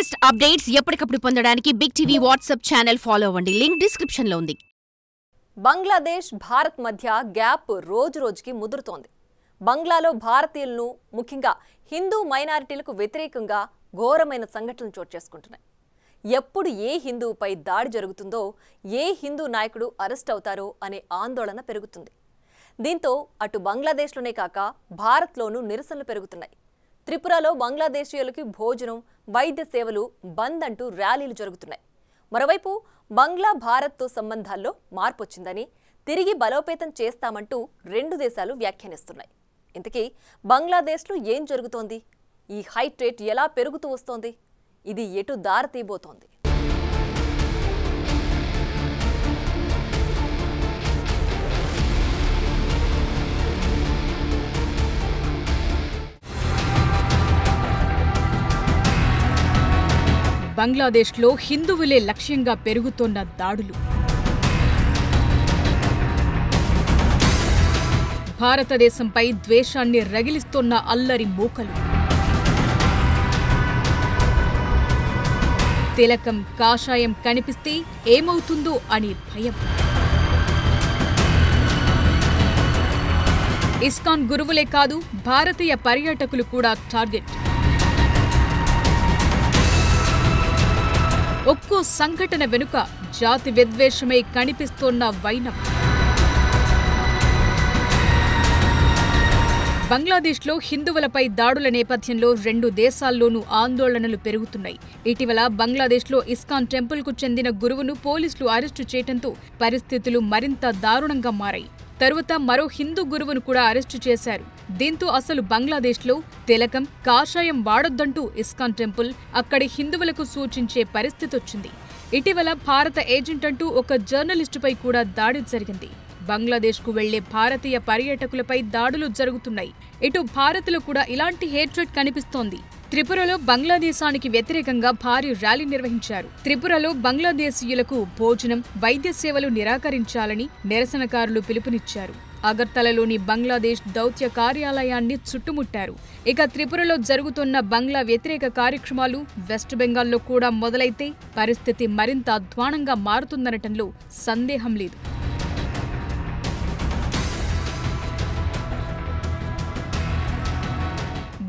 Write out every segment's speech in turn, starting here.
Latest updates ఎప్పటికప్పుడు పొందడానికి big TV WhatsApp channel follow అవ్వండి. లింక్ డిస్క్రిప్షన్ లో ఉంది. బంగ్లాదేశ్ భారత్ మధ్య గ్యాప్ రోజురోజుకి ముదురుతోంది. బంగ్లాలో భారతీయులను ముఖ్యంగా హిందూ మైనారిటీలకు వ్యతిరేకంగా ఘోరమైన సంఘటనలు చోటు చేసుకుంటున్నాయి. ఎప్పుడు ఏ హిందువుపై దాడి జరుగుతుందో, ఏ హిందూ నాయకుడు అరెస్ట్ అవుతారో అనే ఆందోళన పెరుగుతుంది. దీంతో అటు బంగ్లాదేశ్లోనే కాక భారత్లోనూ నిరసనలు పెరుగుతున్నాయి. త్రిపురలో బంగ్లాదేశీయులకి భోజనం, వైద్య సేవలు బంద్ అంటూ ర్యాలీలు జరుగుతున్నాయి. మరోవైపు బంగ్లా భారత్తో సంబంధాల్లో మార్పు వచ్చిందని, తిరిగి బలోపేతం చేస్తామంటూ రెండు దేశాలు వ్యాఖ్యానిస్తున్నాయి. ఇంతకీ బంగ్లాదేశ్లో ఏం జరుగుతోంది? ఈ హైట్ రేట్ ఎలా పెరుగుతూ వస్తోంది? ఇది ఎటు దారితీయబోతోంది? బంగ్లాదేశ్లో హిందువులే లక్ష్యంగా పెరుగుతోన్న దాడులు. భారతదేశంపై ద్వేషాన్ని రగిలిస్తోన్న అల్లరి మూకలు. తిలకం, కాషాయం కనిపిస్తే ఏమవుతుందో అని భయం. ఇస్కాన్ గురువులే కాదు, భారతీయ పర్యాటకులు కూడా టార్గెట్. ఒక్కో సంఘటన వెనుక జాతి విద్వేషమే కనిపిస్తోన్న వైనం. బంగ్లాదేశ్లో హిందువులపై దాడుల నేపథ్యంలో రెండు దేశాల్లోనూ ఆందోళనలు పెరుగుతున్నాయి. ఇటీవల బంగ్లాదేశ్లో ఇస్కాన్ టెంపుల్కు చెందిన గురువును పోలీసులు అరెస్టు చేయడంతో పరిస్థితులు మరింత దారుణంగా మారాయి. తరువాత మరో హిందూ గురువును కూడా అరెస్టు చేశారు. దీంతో అసలు బంగ్లాదేశ్లో తిలకం, కాషాయం వాడొద్దంటూ ఇస్కాన్ టెంపుల్ అక్కడి హిందువులకు సూచించే పరిస్థితి వచ్చింది. ఇటీవల భారత ఏజెంట్ అంటూ ఒక జర్నలిస్టుపై కూడా దాడి జరిగింది. బంగ్లాదేశ్కు వెళ్లే భారతీయ పర్యాటకులపై దాడులు జరుగుతున్నాయి. ఇటు భారత్లో కూడా ఇలాంటి హేట్రెడ్ కనిపిస్తోంది. త్రిపురలో బంగ్లాదేశానికి వ్యతిరేకంగా భారీ ర్యాలీ నిర్వహించారు. త్రిపురలో బంగ్లాదేశీయులకు భోజనం, వైద్య సేవలు నిరాకరించాలని నిరసనకారులు పిలుపునిచ్చారు. అగర్తలలోని బంగ్లాదేశ్ దౌత్య కార్యాలయాన్ని చుట్టుముట్టారు. ఇక త్రిపురలో జరుగుతున్న బంగ్లా వ్యతిరేక కార్యక్రమాలు వెస్ట్ బెంగాల్లో కూడా మొదలైతే పరిస్థితి మరింత అధ్వానంగా మారుతుందనటంలో సందేహం లేదు.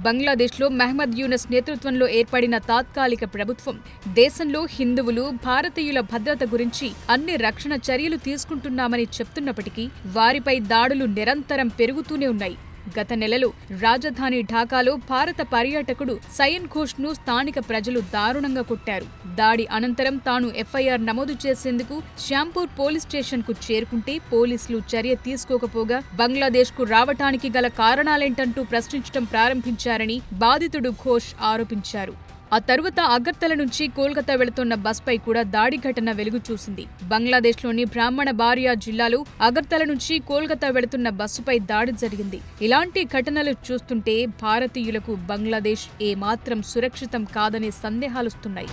బంగ్లాదేశ్లో మహ్మద్ యూనస్ నేతృత్వంలో ఏర్పడిన తాత్కాలిక ప్రభుత్వం దేశంలో హిందువులు, భారతీయుల భద్రత గురించి అన్ని రక్షణ చర్యలు తీసుకుంటున్నామని చెప్తున్నప్పటికీ వారిపై దాడులు నిరంతరం పెరుగుతూనే ఉన్నాయి. గత నెలలో రాజధాని ఢాకాలో భారత పర్యాటకుడు సయన్ ఘోష్ను స్థానిక ప్రజలు దారుణంగా కొట్టారు. దాడి అనంతరం తాను ఎఫ్ఐఆర్ నమోదు చేసేందుకు శ్యాంపూర్ పోలీస్ స్టేషన్కు చేరుకుంటే పోలీసులు చర్య తీసుకోకపోగా బంగ్లాదేశ్కు రావటానికి గల కారణాలేంటంటూ ప్రశ్నించడం ప్రారంభించారని బాధితుడు ఘోష్ ఆరోపించారు. ఆ తరువాత అగర్తల నుంచి కోల్కతా వెళుతున్న బస్పై కూడా దాడి ఘటన వెలుగు చూసింది. బంగ్లాదేశ్లోని బ్రాహ్మణ బారియా జిల్లాలో అగర్తల నుంచి కోల్కతా వెళుతున్న బస్సుపై దాడి జరిగింది. ఇలాంటి ఘటనలు చూస్తుంటే భారతీయులకు బంగ్లాదేశ్ ఏమాత్రం సురక్షితం కాదనే సందేహాలొస్తున్నాయి.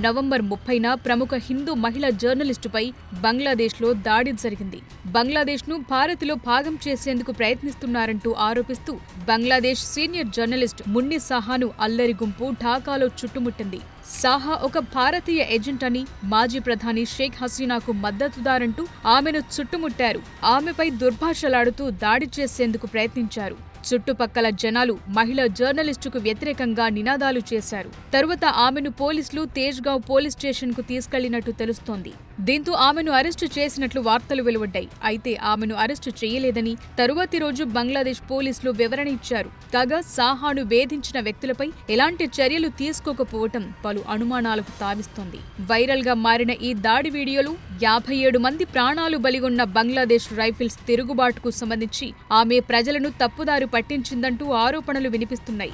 నవంబర్ 30న ప్రముఖ హిందూ మహిళా జర్నలిస్టుపై బంగ్లాదేశ్లో దాడి జరిగింది. బంగ్లాదేశ్ను భారత్లో భాగం చేసేందుకు ప్రయత్నిస్తున్నారంటూ ఆరోపిస్తూ బంగ్లాదేశ్ సీనియర్ జర్నలిస్ట్ మున్ని సాహాను అల్లరి గుంపు ఢాకాలో చుట్టుముట్టింది. సాహా ఒక భారతీయ ఏజెంట్ అని, మాజీ ప్రధాని షేక్ హసీనాకు మద్దతుదారంటూ ఆమెను చుట్టుముట్టారు. ఆమెపై దుర్భాషలాడుతూ దాడి చేసేందుకు ప్రయత్నించారు. చుట్టుపక్కల జనాలు మహిళా జర్నలిస్టుకు వ్యతిరేకంగా నినాదాలు చేశారు. తరువాత ఆమెను పోలీసులు తేజ్గావ్ పోలీస్ స్టేషన్కు తీసుకెళ్లినట్టు తెలుస్తోంది. దీంతో ఆమెను అరెస్టు చేసినట్లు వార్తలు వెలువడ్డాయి. అయితే ఆమెను అరెస్టు చేయలేదని తరువాతి రోజు బంగ్లాదేశ్ పోలీసులు వివరణ ఇచ్చారు. కాగా సాహాను వేధించిన వ్యక్తులపై ఎలాంటి చర్యలు తీసుకోకపోవటం పలు అనుమానాలకు తావిస్తోంది. వైరల్ గా మారిన ఈ దాడి వీడియోలు 57 మంది ప్రాణాలు బలిగొన్న బంగ్లాదేశ్ రైఫిల్స్ తిరుగుబాటుకు సంబంధించి ఆమె ప్రజలను తప్పుదారి పట్టించిందంటూ ఆరోపణలు వినిపిస్తున్నాయి.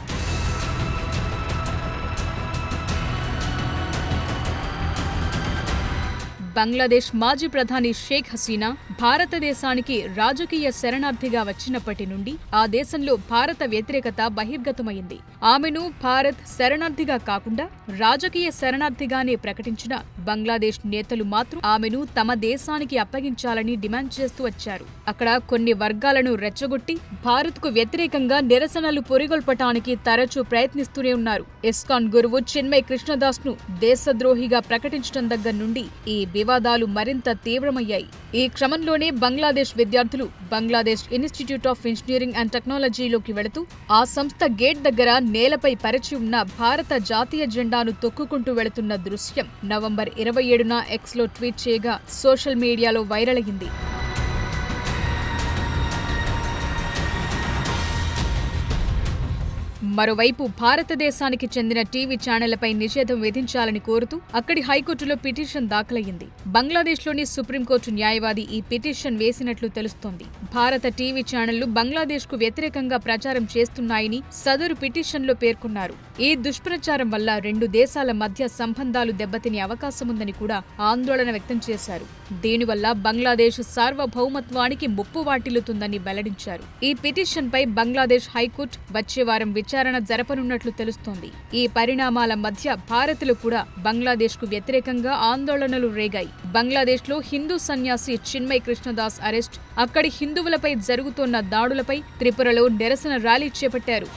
బంగ్లాదేశ్ మాజీ ప్రధాని షేక్ హసీనా భారతదేశానికి రాజకీయ శరణార్థిగా వచ్చినప్పటి నుండి ఆ దేశంలో భారత వ్యతిరేకత బహిర్గతమైంది. ఆమెను భారత్ శరణార్థిగా కాకుండా రాజకీయ శరణార్థిగానే ప్రకటించిన బంగ్లాదేశ్ నేతలు మాత్రం ఆమెను తమ దేశానికి అప్పగించాలని డిమాండ్ చేస్తూ వచ్చారు. అక్కడ కొన్ని వర్గాలను రెచ్చగొట్టి భారత్కు వ్యతిరేకంగా నిరసనలు పొరిగొల్పటానికి తరచూ ప్రయత్నిస్తూనే ఉన్నారు. ఇస్కాన్ గురువు చిన్మయ్ కృష్ణదాస్ ను దేశద్రోహిగా ప్రకటించడం దగ్గర నుండి ఈ వివాదాలు మరింత తీవ్రమయ్యాయి. ఈ క్రమంలోనే బంగ్లాదేశ్ విద్యార్థులు Bangladesh institute of engineering and టెక్నాలజీలోకి వెళుతూ ఆ సంస్థ గేట్ దగ్గర నేలపై పరిచి ఉన్న భారత జాతీయ జెండాను తొక్కుకుంటూ వెళుతున్న దృశ్యం నవంబర్ 27న ఎక్స్లో ట్వీట్ చేయగా సోషల్ మీడియాలో వైరల్ అయింది. మరోవైపు భారతదేశానికి చెందిన టీవీ ఛానళ్లపై నిషేధం విధించాలని కోరుతూ అక్కడి హైకోర్టులో పిటిషన్ దాఖలయ్యింది. బంగ్లాదేశ్లోని సుప్రీంకోర్టు న్యాయవాది ఈ పిటిషన్ వేసినట్లు తెలుస్తోంది. భారత టీవీ ఛానళ్లు బంగ్లాదేశ్కు వ్యతిరేకంగా ప్రచారం చేస్తున్నాయని సదరు పిటిషన్లో పేర్కొన్నారు. ఈ దుష్ప్రచారం వల్ల రెండు దేశాల మధ్య సంబంధాలు దెబ్బతినే అవకాశముందని కూడా ఆందోళన వ్యక్తం చేశారు. దీనివల్ల బంగ్లాదేశ్ సార్వభౌమత్వానికి ముప్పు వాటిల్లుతుందని వెల్లడించారు. ఈ పిటిషన్పై బంగ్లాదేశ్ హైకోర్టు వచ్చే వారం విచారణ జరపనున్నట్లు తెలుస్తోంది. ఈ పరిణామాల మధ్య భారత్లో కూడా బంగ్లాదేశ్కు వ్యతిరేకంగా ఆందోళనలు రేగాయి. బంగ్లాదేశ్లో హిందూ సన్యాసి చిన్మయ్ కృష్ణదాస్ అరెస్ట్, అక్కడి హిందువులపై జరుగుతోన్న దాడులపై త్రిపురలో నిరసన ర్యాలీ చేపట్టారు.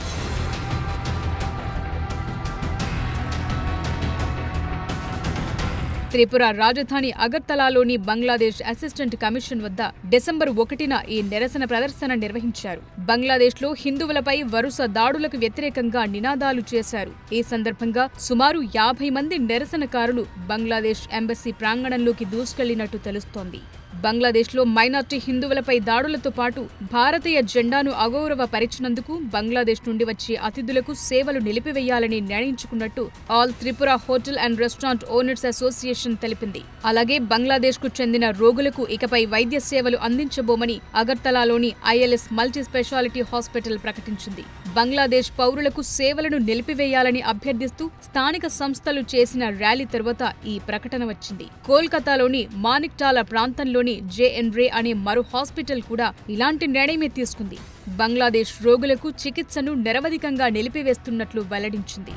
త్రిపుర రాజధాని అగర్తలాలోని బంగ్లాదేశ్ అసిస్టెంట్ కమిషన్ వద్ద డిసెంబర్ 1న ఈ నిరసన ప్రదర్శన నిర్వహించారు. బంగ్లాదేశ్లో హిందువులపై వరుస దాడులకు వ్యతిరేకంగా నినాదాలు చేశారు. ఈ సందర్భంగా సుమారు 50 మంది నిరసనకారులు బంగ్లాదేశ్ ఎంబసీ ప్రాంగణంలోకి దూసుకెళ్లినట్టు తెలుస్తోంది. బంగ్లాదేశ్లో మైనార్టీ హిందువులపై దాడులతో పాటు భారతీయ జెండాను అగౌరవపరిచినందుకు బంగ్లాదేశ్ నుండి వచ్చే అతిథులకు సేవలు నిలిపివేయాలని నిర్ణయించుకున్నట్టు all Tripura hotel and restaurant owners association తెలిపింది. అలాగే బంగ్లాదేశ్కు చెందిన రోగులకు ఇకపై వైద్య సేవలు అందించబోమని అగర్తలాలోని ఐఎల్ఎస్ మల్టీ స్పెషాలిటీ హాస్పిటల్ ప్రకటించింది. బంగ్లాదేశ్ పౌరులకు సేవలను నిలిపివేయాలని అభ్యర్థిస్తూ స్థానిక సంస్థలు చేసిన ర్యాలీ తర్వాత ఈ ప్రకటన వచ్చింది. కోల్కతాలోని మానిక్టాలా ప్రాంతంలోని జేఎన్ రే అనే మరో హాస్పిటల్ కూడా ఇలాంటి నిర్ణయమే తీసుకుంది. బంగ్లాదేశ్ రోగులకు చికిత్సను నిరవధికంగా నిలిపివేస్తున్నట్లు వెల్లడించింది.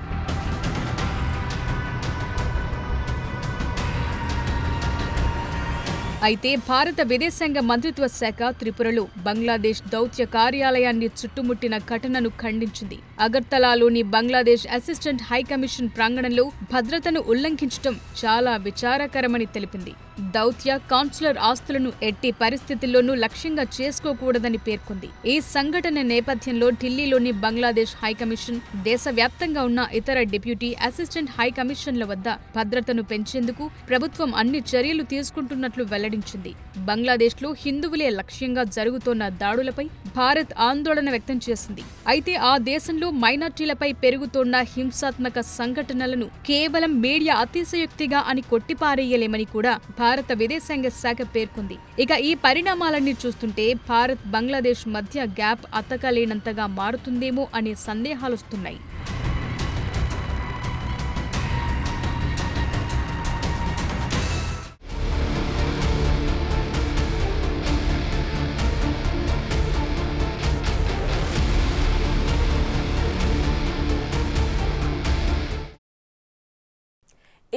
అయితే భారత విదేశాంగ మంత్రిత్వ శాఖ త్రిపురలో బంగ్లాదేశ్ దౌత్య కార్యాలయాన్ని చుట్టుముట్టిన ఘటనను ఖండించింది. అగర్తలాలోని బంగ్లాదేశ్ అసిస్టెంట్ హైకమిషన్ ప్రాంగణంలో భద్రతను ఉల్లంఘించడం చాలా విచారకరమని తెలిపింది. దౌత్య కాన్సులర్ ఆస్తులను ఎట్టి పరిస్థితుల్లోనూ లక్ష్యంగా చేసుకోకూడదని పేర్కొంది. ఈ సంఘటన నేపథ్యంలో ఢిల్లీలోని బంగ్లాదేశ్ హైకమిషన్, దేశవ్యాప్తంగా ఉన్న ఇతర డిప్యూటీ అసిస్టెంట్ హైకమిషన్ల వద్ద భద్రతను పెంచేందుకు ప్రభుత్వం అన్ని చర్యలు తీసుకుంటున్నట్లు వెల్లడించింది. బంగ్లాదేశ్లో హిందువులే లక్ష్యంగా జరుగుతోన్న దాడులపై భారత్ ఆందోళన వ్యక్తం చేసింది. అయితే ఆ దేశంలో మైనార్టీలపై పెరుగుతోన్న హింసాత్మక సంఘటనలను కేవలం మీడియా అతిశయోక్తిగా అని కొట్టిపారేయలేమని కూడా భారత విదేశాంగ శాఖ పేర్కొంది. ఇక ఈ పరిణామాలన్నీ చూస్తుంటే భారత్ బంగ్లాదేశ్ మధ్య గ్యాప్ అతకలేనంతగా మారుతుందేమో అనే సందేహాలొస్తున్నాయి.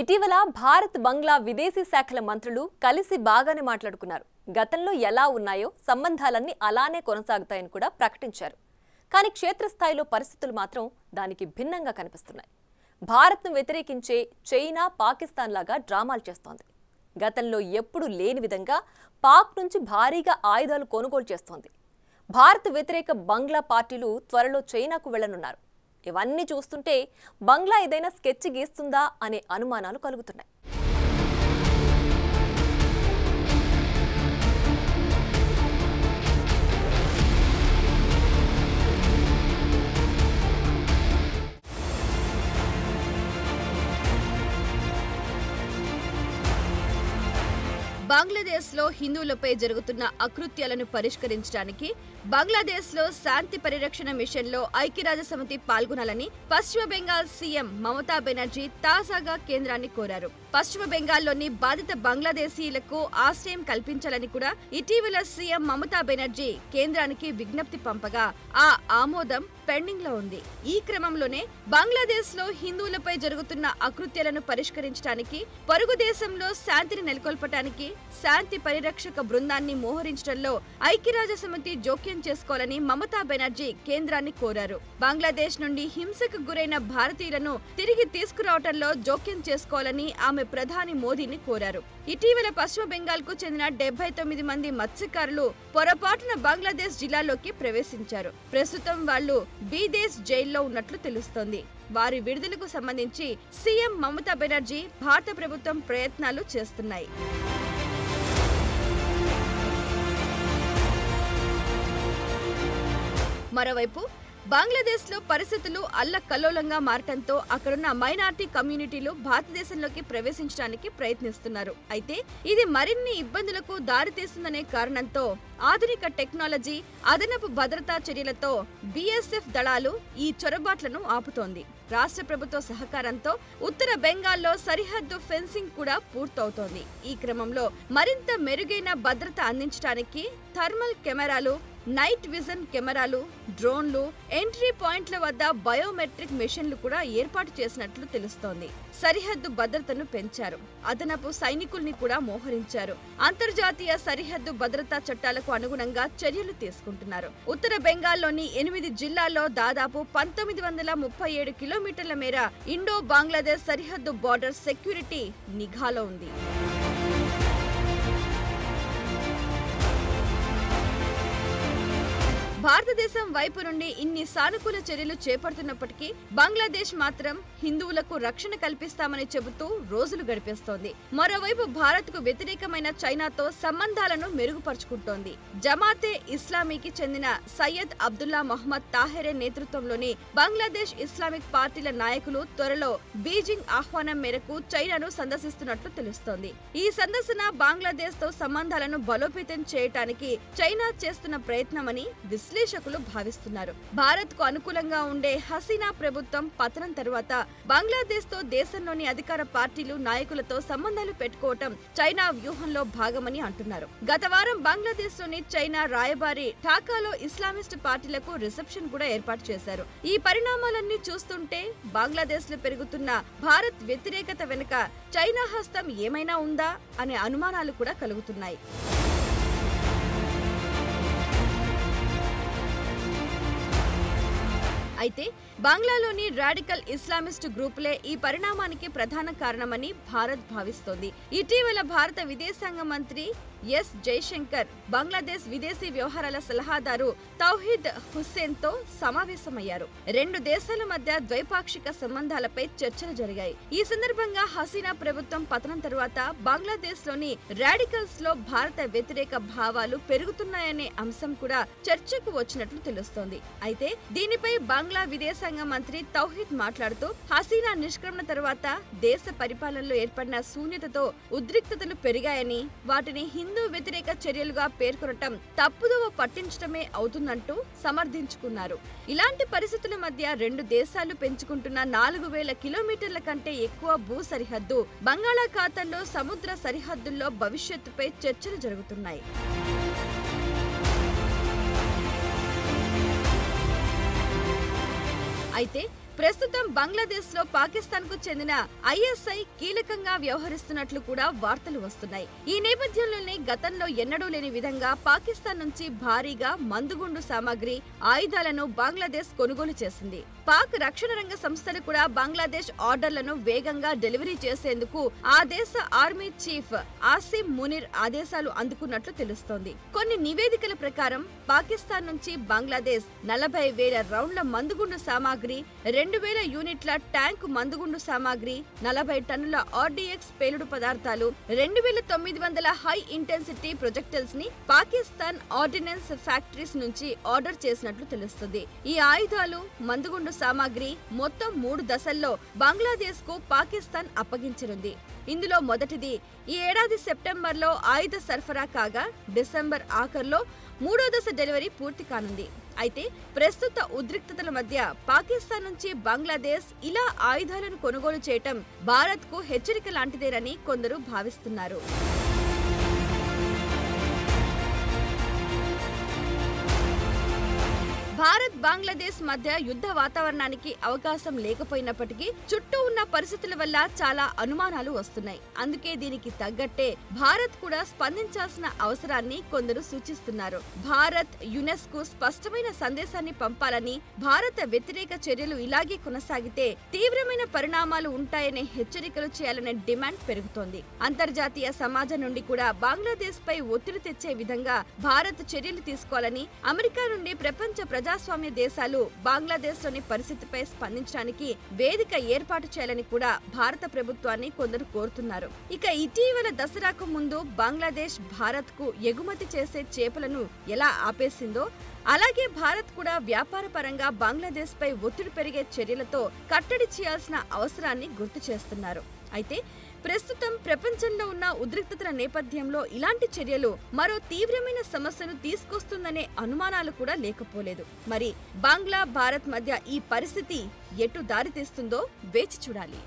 ఇటీవల భారత్ బంగ్లా విదేశీ శాఖల మంత్రులు కలిసి బాగానే మాట్లాడుకున్నారు. గతంలో ఎలా ఉన్నాయో సంబంధాలన్నీ అలానే కొనసాగుతాయని కూడా ప్రకటించారు. కానీ క్షేత్రస్థాయిలో పరిస్థితులు మాత్రం దానికి భిన్నంగా కనిపిస్తున్నాయి. భారత్ను వ్యతిరేకించే చైనా పాకిస్తాన్ లాగా డ్రామాలు చేస్తోంది. గతంలో ఎప్పుడూ లేని విధంగా పాక్ నుంచి భారీగా ఆయుధాలు కొనుగోలు చేస్తోంది. భారత్ వ్యతిరేక బంగ్లా పార్టీలు త్వరలో చైనాకు వెళ్లనున్నారు. ఇవన్నీ చూస్తుంటే బంగ్లా ఏదైనా స్కెచ్ గీస్తుందా అనే అనుమానాలు కలుగుతున్నాయి. బంగ్లాదేశ్లో హిందువులపై జరుగుతున్న అకృత్యాలను పరిష్కరించడానికి బంగ్లాదేశ్లో శాంతి పరిరక్షణ మిషన్లో ఐక్యరాజ్యసమితి పాల్గొనాలని పశ్చిమ బెంగాల్ సీఎం మమతా బెనర్జీ తాజాగా కేంద్రాన్ని కోరారు. పశ్చిమ బెంగాల్లోని బాధిత బంగ్లాదేశీయులకు ఆశ్రయం కల్పించాలని కూడా ఇటీవల సీఎం మమతా బెనర్జీ కేంద్రానికి విజ్ఞప్తి పంపగా ఆ ఆమోదం పెండింగ్ లో ఉంది. ఈ క్రమంలోనే బంగ్లాదేశ్ లో హిందువులపై జరుగుతున్న అకృత్యాలను పరిష్కరించడానికి, పొరుగు దేశంలో శాంతిని నెలకొల్పడానికి శాంతి పరిరక్షక బృందాన్ని మోహరించడంలో ఐక్యరాజ్యసమితి జోక్యం చేసుకోవాలని మమతా బెనర్జీ కేంద్రాన్ని కోరారు. బంగ్లాదేశ్ నుండి హింసకు గురైన భారతీయులను తిరిగి తీసుకురావడంలో జోక్యం చేసుకోవాలని ఆమె ప్రధాని మోదీని కోరారు. ఇటీవల పశ్చిమ బెంగాల్ కు చెందిన 79 మంది మత్స్యకారులు పొరపాటున బంగ్లాదేశ్ జిల్లాలోకి ప్రవేశించారు. ప్రస్తుతం వాళ్లు బీదేశ్ జైల్లో ఉన్నట్లు తెలుస్తోంది. వారి విడుదలకు సంబంధించి సీఎం మమతా బెనర్జీ భారత ప్రభుత్వం ప్రయత్నాలు చేస్తున్నాయి. మరోవైపు బంగ్లాదేశ్లో పరిస్థితులు అల్లకల్లోలంగా మారటంతో అక్కడున్న మైనార్టీ కమ్యూనిటీలు భారతదేశంలోకి ప్రవేశించడానికి ప్రయత్నిస్తున్నారు. అయితే ఇది మరిన్ని ఇబ్బందులకు దారితీస్తుందనే కారణంతో ఆధునిక టెక్నాలజీ, అదనపు భద్రతా చర్యలతో బీఎస్ఎఫ్ దళాలు ఈ చొరబాట్లను ఆపుతోంది. రాష్ట్ర ప్రభుత్వ సహకారంతో ఉత్తర బెంగాల్లో సరిహద్దు ఫెన్సింగ్ కూడా పూర్తవుతోంది. ఈ క్రమంలో మరింత మెరుగైన భద్రత అందించడానికి థర్మల్ కెమెరాలు, నైట్ విజన్ కెమెరాలు, డ్రోన్లు, ఎంట్రీ పాయింట్ల వద్ద బయోమెట్రిక్ మెషిన్లు కూడా ఏర్పాటు చేసినట్లు తెలుస్తోంది. సరిహద్దు భద్రతను పెంచారు. అదనపు సైనికుల్ని కూడా మోహరించారు. అంతర్జాతీయ సరిహద్దు భద్రతా చట్టాలకు అనుగుణంగా చర్యలు తీసుకుంటున్నారు. ఉత్తర బెంగాల్లోని 8 జిల్లాల్లో దాదాపు 1937 కిలోమీటర్ల మేర ఇండో బంగ్లాదేశ్ సరిహద్దు బార్డర్ సెక్యూరిటీ నిఘాలో ఉంది. భారతదేశం వైపు నుండి ఇన్ని సానుకూల చర్యలు చేపడుతున్నప్పటికీ బంగ్లాదేశ్ మాత్రం హిందువులకు రక్షణ కల్పిస్తామని చెబుతూ రోజులు గడిపేస్తోంది. మరోవైపు భారత్ కు వ్యతిరేకమైన చైనాతో సంబంధాలను మెరుగుపరుచుకుంటోంది. జమాతే ఇస్లామీకి చెందిన సయ్యద్ అబ్దుల్లా మహమ్మద్ తాహెరే నేతృత్వంలోని బంగ్లాదేశ్ ఇస్లామిక్ పార్టీల నాయకులు త్వరలో బీజింగ్ ఆహ్వానం మేరకు చైనాను సందర్శిస్తున్నట్లు తెలుస్తోంది. ఈ సందర్శన బంగ్లాదేశ్ తో సంబంధాలను బలోపేతం చేయడానికి చైనా చేస్తున్న ప్రయత్నమని విశ్లేషకులు భావిస్తున్నారు. భారత్ కు అనుకూలంగా ఉండే హసీనా ప్రభుత్వం పతనం తర్వాత బంగ్లాదేశ్ తో దేశంలోని అధికార పార్టీలు నాయకులతో సంబంధాలు పెట్టుకోవటం చైనా వ్యూహంలో భాగమని అంటున్నారు. గత వారం బంగ్లాదేశ్ లోని చైనా రాయబారి ఢాకాలో ఇస్లామిస్ట్ పార్టీలకు రిసెప్షన్ కూడా ఏర్పాటు చేశారు. ఈ పరిణామాలన్నీ చూస్తుంటే బంగ్లాదేశ్ లో పెరుగుతున్న భారత్ వ్యతిరేకత వెనుక చైనా హస్తం ఏమైనా ఉందా అనే అనుమానాలు కూడా కలుగుతున్నాయి. అయితే బంగ్లాలోని రాడికల్ ఇస్లామిస్ట్ గ్రూపులే ఈ పరిణామానికి ప్రధాన కారణమని భారత్ భావిస్తోంది. ఇటీవల భారత విదేశాంగ మంత్రి ఎస్ జైశంకర్ బంగ్లాదేశ్ విదేశీ వ్యవహారాల సలహాదారు తౌహీద్ హుస్సేన్ తో సమావేశమయ్యారు. 2 దేశాల మధ్య ద్వైపాక్షిక సంబంధాలపై చర్చలు జరిగాయి. ఈ సందర్భంగా హసీనా ప్రభుత్వం పతనం తర్వాత బంగ్లాదేశ్ లోని రాడికల్స్ లో భారత వ్యతిరేక భావాలు పెరుగుతున్నాయనే అంశం కూడా చర్చకు వచ్చినట్లు తెలుస్తోంది. అయితే దీనిపై బంగ్లా విదేశాంగ మంత్రి తౌహీద్ మాట్లాడుతూ హసీనా నిష్క్రమణ తర్వాత దేశ పరిపాలనలో ఏర్పడిన శూన్యతతో ఉద్రిక్తతలు పెరిగాయని, వాటిని హిందూ వ్యతిరేక చర్యలుగా పేర్కొనటం తప్పుదోవ పట్టించడమే అవుతుందంటూ సమర్థించుకున్నారు. ఇలాంటి పరిస్థితుల మధ్య 2 దేశాలు పెంచుకుంటున్న 4000 కిలోమీటర్ల కంటే ఎక్కువ భూ సరిహద్దు, బంగాళాఖాతంలో సముద్ర సరిహద్దుల్లో భవిష్యత్తుపై చర్చలు జరుగుతున్నాయి. అయితే ప్రస్తుతం బంగ్లాదేశ్ లో పాకిస్తాన్ కు చెందిన ఐఎస్ఐ కీలకంగా వ్యవహరిస్తున్నట్లు కూడా వార్తలు వస్తున్నాయి. ఈ నేపథ్యంలోనే గతంలో ఎన్నడూ లేని విధంగా పాకిస్తాన్ నుంచి భారీగా మందుగుండు సామాగ్రి, ఆయుధాలను బంగ్లాదేశ్ కొనుగోలు చేసింది. పాక్ రక్షణ రంగ సంస్థలు కూడా బంగ్లాదేశ్ ఆర్డర్లను వేగంగా డెలివరీ చేసేందుకు ఆ దేశ ఆర్మీ చీఫ్ ఆసిమ్ మునీర్ ఆదేశాలు అందుకున్నట్లు తెలుస్తోంది. కొన్ని నివేదికల ప్రకారం పాకిస్తాన్ నుంచి బంగ్లాదేశ్ 40,000 రౌండ్ల మందుగుండు సామాగ్రి, 2000 యూనిట్ల ట్యాంకు మందుగుండు సామాగ్రి, 40 టన్నుల ఆర్డీఎక్స్ పేలుడు పదార్థాలు, 2900 హై ఇంటెన్సిటీ ప్రొజెక్టైల్స్ ని పాకిస్తాన్ ఆర్డినెన్స్ ఫ్యాక్టరీస్ నుంచి ఆర్డర్ చేసినట్లు తెలుస్తుంది. ఈ ఆయుధాలు, మందుగుండు సామాగ్రి మొత్తం 3 దశల్లో బంగ్లాదేశ్ కు పాకిస్తాన్ అప్పగించనుంది. ఇందులో మొదటిది ఈ ఏడాది సెప్టెంబర్లో ఆయుధ సరఫరా కాగా, డిసెంబర్ ఆఖర్లో 3వ దశ డెలివరీ పూర్తి కానుంది. అయితే ప్రస్తుత ఉద్రిక్తతల మధ్య పాకిస్తాన్ నుంచి బంగ్లాదేశ్ ఇలా ఆయుధాలను కొనుగోలు చేయటం భారత్కు హెచ్చరిక లాంటిదేనని కొందరు భావిస్తున్నారు. భారత్ బంగ్లాదేశ్ మధ్య యుద్ధ వాతావరణానికి అవకాశం లేకపోయినప్పటికీ చుట్టూ ఉన్న పరిస్థితుల వల్ల చాలా అనుమానాలు వస్తున్నాయి. అందుకే దీనికి తగ్గట్టే భారత్ కూడా స్పందించాల్సిన అవసరాన్ని కొందరు సూచిస్తున్నారు. భారత్ యునెస్కో స్పష్టమైన సందేశాన్ని పంపాలని, భారత వ్యతిరేక చర్యలు ఇలాగే కొనసాగితే తీవ్రమైన పరిణామాలు ఉంటాయనే హెచ్చరికలు చేయాలనే డిమాండ్ పెరుగుతోంది. అంతర్జాతీయ సమాజం నుండి కూడా బంగ్లాదేశ్ పై ఒత్తిడి తెచ్చే విధంగా భారత్ చర్యలు తీసుకోవాలని, అమెరికా నుండి ప్రపంచ ప్రజాస్వామ్య దేశాలు బంగ్లాదేశ్ లోని పరిస్థితిపై స్పందించడానికి వేదిక ఏర్పాటు చేయాలని కూడా భారత ప్రభుత్వాన్ని కొందరు కోరుతున్నారు. ఇక ఇటీవల దసరాకు ముందు బంగ్లాదేశ్ భారత్ కు ఎగుమతి చేసే చేపలను ఎలా ఆపేసిందో, అలాగే భారత్ కూడా వ్యాపార పరంగా బంగ్లాదేశ్ పై ఒత్తిడి పెరిగే చర్యలతో కట్టడి చేయాల్సిన అవసరాన్ని గుర్తు చేస్తున్నారు. అయితే ప్రస్తుతం ప్రపంచంలో ఉన్న ఉద్రిక్తతల నేపథ్యంలో ఇలాంటి చర్యలు మరో తీవ్రమైన సమస్యను తీసుకొస్తుందనే అనుమానాలు కూడా లేకపోలేదు. మరి బంగ్లా భారత్ మధ్య ఈ పరిస్థితి ఎటు దారితీస్తుందో వేచి చూడాలి.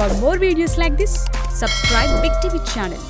For more videos like this, subscribe Big TV channel.